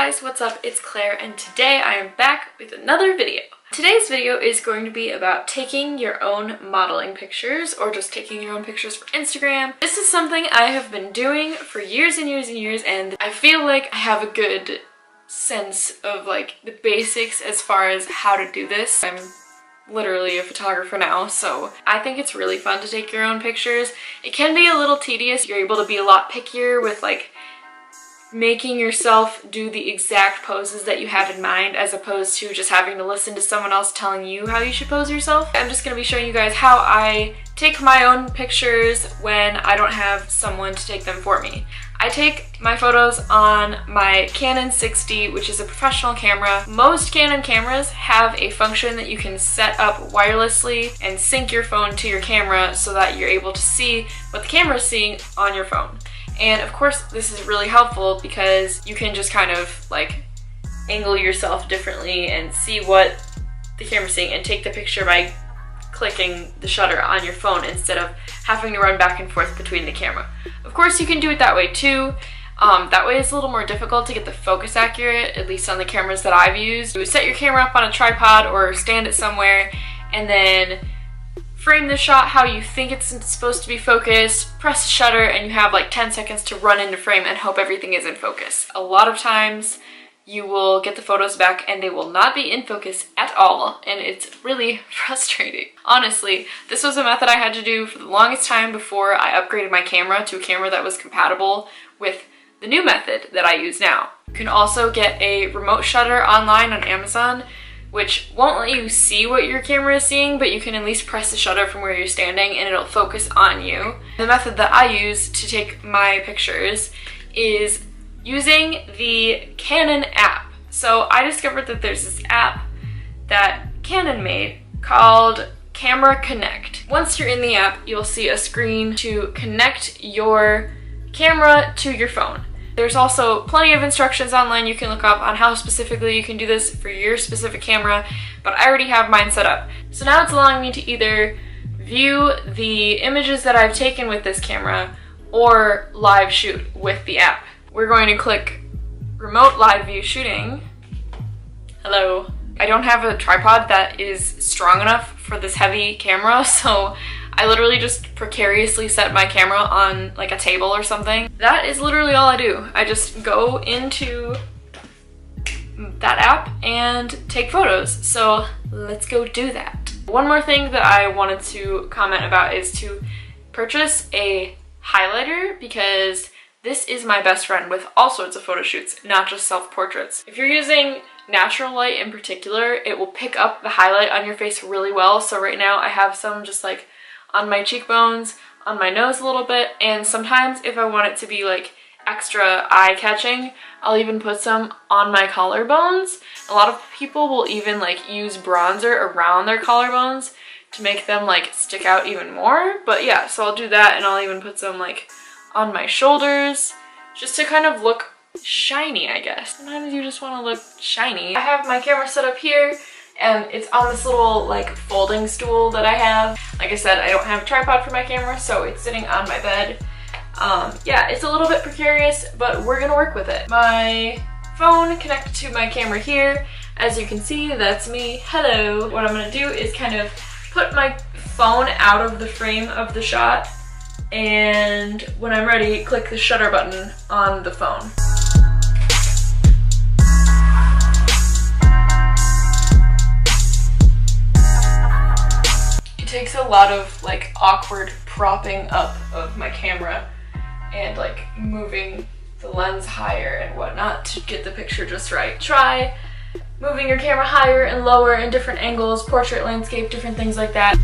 guys, what's up? It's Claire and today I am back with another video. Today's video is going to be about taking your own modeling pictures or just taking your own pictures for Instagram. This is something I have been doing for years and years and years, and I feel like I have a good sense of like the basics as far as how to do this. I'm literally a photographer now, so I think it's really fun to take your own pictures. It can be a little tedious. You're able to be a lot pickier with like making yourself do the exact poses that you have in mind as opposed to just having to listen to someone else telling you how you should pose yourself. I'm just going to be showing you guys how I take my own pictures when I don't have someone to take them for me. I take my photos on my Canon 60, which is a professional camera. Most Canon cameras have a function that you can set up wirelessly and sync your phone to your camera so that you're able to see what the camera is seeing on your phone. And of course this is really helpful because you can just kind of like angle yourself differently and see what the camera's seeing and take the picture by clicking the shutter on your phone instead of having to run back and forth between the camera. Of course you can do it that way too. That way it's a little more difficult to get the focus accurate, at least on the cameras that I've used. You set your camera up on a tripod or stand it somewhere and then frame the shot how you think it's supposed to be focused, press the shutter, and you have like 10 seconds to run into frame and hope everything is in focus. A lot of times you will get the photos back and they will not be in focus at all, and it's really frustrating. Honestly, this was a method I had to do for the longest time before I upgraded my camera to a camera that was compatible with the new method that I use now. You can also get a remote shutter online on Amazon, which won't let you see what your camera is seeing, but you can at least press the shutter from where you're standing and it'll focus on you. The method that I use to take my pictures is using the Canon app. So I discovered that there's this app that Canon made called Camera Connect. Once you're in the app, you'll see a screen to connect your camera to your phone. There's also plenty of instructions online you can look up on how specifically you can do this for your specific camera, but I already have mine set up. So now it's allowing me to either view the images that I've taken with this camera or live shoot with the app. We're going to click Remote Live View Shooting. Hello. I don't have a tripod that is strong enough for this heavy camera, so I literally just precariously set my camera on like a table or something. That is literally all I do. I just go into that app and take photos. So let's go do that. One more thing that I wanted to comment about is to purchase a highlighter, because this is my best friend with all sorts of photo shoots, not just self-portraits. If you're using natural light in particular, it will pick up the highlight on your face really well. So right now I have some just like on my cheekbones, on my nose a little bit, and sometimes if I want it to be like extra eye-catching, I'll even put some on my collarbones. A lot of people will even like use bronzer around their collarbones to make them like stick out even more. But yeah, so I'll do that, and I'll even put some like on my shoulders just to kind of look shiny, I guess. Sometimes you just want to look shiny. I have my camera set up here, and it's on this little like folding stool that I have. Like I said, I don't have a tripod for my camera, so it's sitting on my bed. Yeah, it's a little bit precarious, but we're gonna work with it. My phone connected to my camera here. As you can see, that's me. Hello. What I'm gonna do is kind of put my phone out of the frame of the shot, and when I'm ready, click the shutter button on the phone. It takes a lot of like awkward propping up of my camera and like moving the lens higher and whatnot to get the picture just right. Try moving your camera higher and lower in different angles, portrait, landscape, different things like that.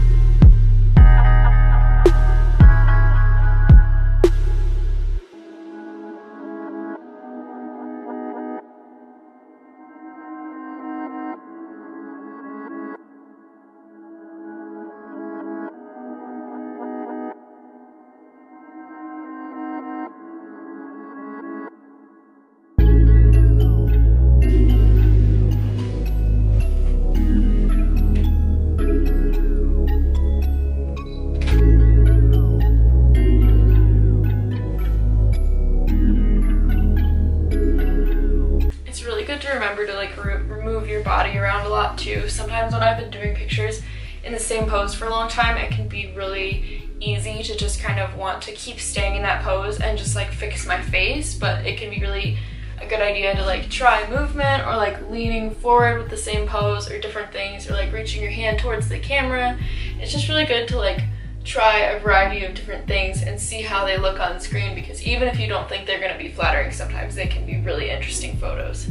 your body around a lot too. Sometimes when I've been doing pictures in the same pose for a long time, it can be really easy to just kind of want to keep staying in that pose and just like fix my face, but it can be really a good idea to like try movement or like leaning forward with the same pose or different things, or like reaching your hand towards the camera. It's just really good to like try a variety of different things and see how they look on screen, because even if you don't think they're going to be flattering, sometimes they can be really interesting photos.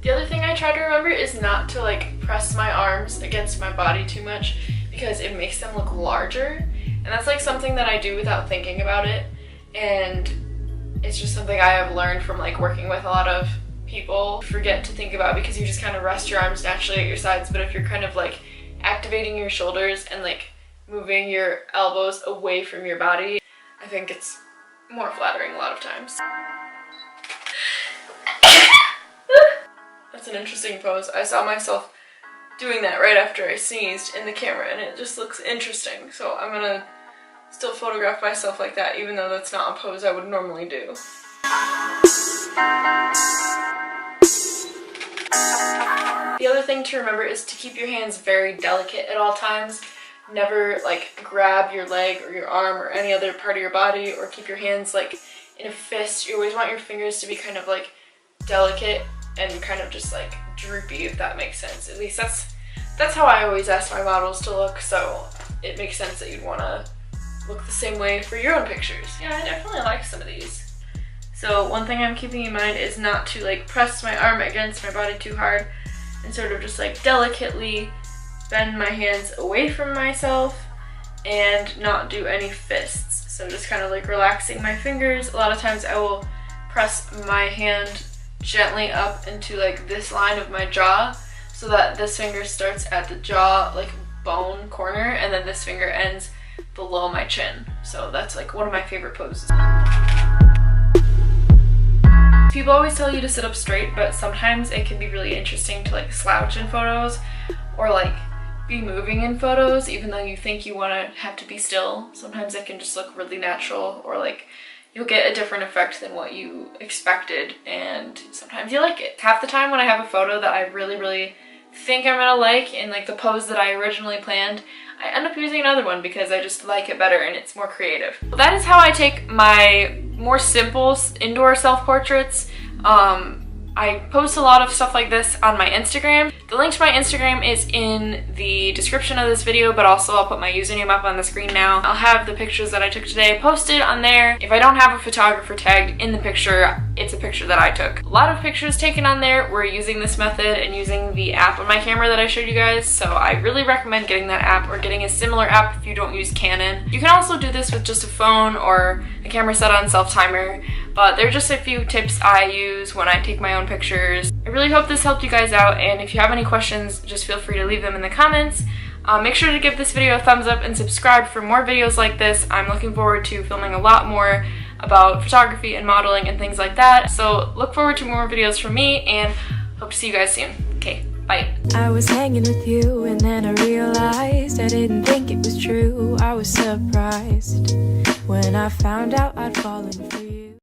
The other thing I try to remember is not to like press my arms against my body too much, because it makes them look larger. And that's like something that I do without thinking about it, and it's just something I have learned from like working with a lot of people. Forget to think about, because you just kind of rest your arms naturally at your sides, but if you're kind of like activating your shoulders and like moving your elbows away from your body, I think it's more flattering a lot of times. That's an interesting pose. I saw myself doing that right after I sneezed in the camera, and it just looks interesting, so I'm gonna still photograph myself like that, even though that's not a pose I would normally do. The other thing to remember is to keep your hands very delicate at all times. Never like grab your leg or your arm or any other part of your body, or keep your hands like in a fist. You always want your fingers to be kind of like delicate and kind of just like droopy, if that makes sense. At least that's how I always ask my models to look, so it makes sense that you'd want to look the same way for your own pictures. Yeah, I definitely like some of these. So one thing I'm keeping in mind is not to like press my arm against my body too hard, and sort of just like delicately bend my hands away from myself and not do any fists. So just kind of like relaxing my fingers. A lot of times I will press my hand gently up into like this line of my jaw, so that this finger starts at the jaw like bone corner, and then this finger ends below my chin. So that's like one of my favorite poses. People always tell you to sit up straight, but sometimes it can be really interesting to like slouch in photos, or like be moving in photos even though you think you want to have to be still. Sometimes it can just look really natural, or like you'll get a different effect than what you expected, and sometimes you like it. Half the time when I have a photo that I really think I'm gonna like in like the pose that I originally planned, I end up using another one because I just like it better and it's more creative. Well, that is how I take my more simple indoor self-portraits. I post a lot of stuff like this on my Instagram. The link to my Instagram is in the description of this video, but also I'll put my username up on the screen now. I'll have the pictures that I took today posted on there. If I don't have a photographer tagged in the picture, it's a picture that I took. A lot of pictures taken on there were using this method and using the app on my camera that I showed you guys, so I really recommend getting that app or getting a similar app if you don't use Canon. You can also do this with just a phone or a camera set on self-timer, but they're just a few tips I use when I take my own pictures. I really hope this helped you guys out, and if you have any questions, just feel free to leave them in the comments. Make sure to give this video a thumbs up and subscribe for more videos like this. I'm looking forward to filming a lot more about photography and modeling and things like that. So look forward to more videos from me, and hope to see you guys soon. Okay, bye. I was hanging with you, and then I realized I didn't think it was true. I was surprised when I found out I'd fallen for you.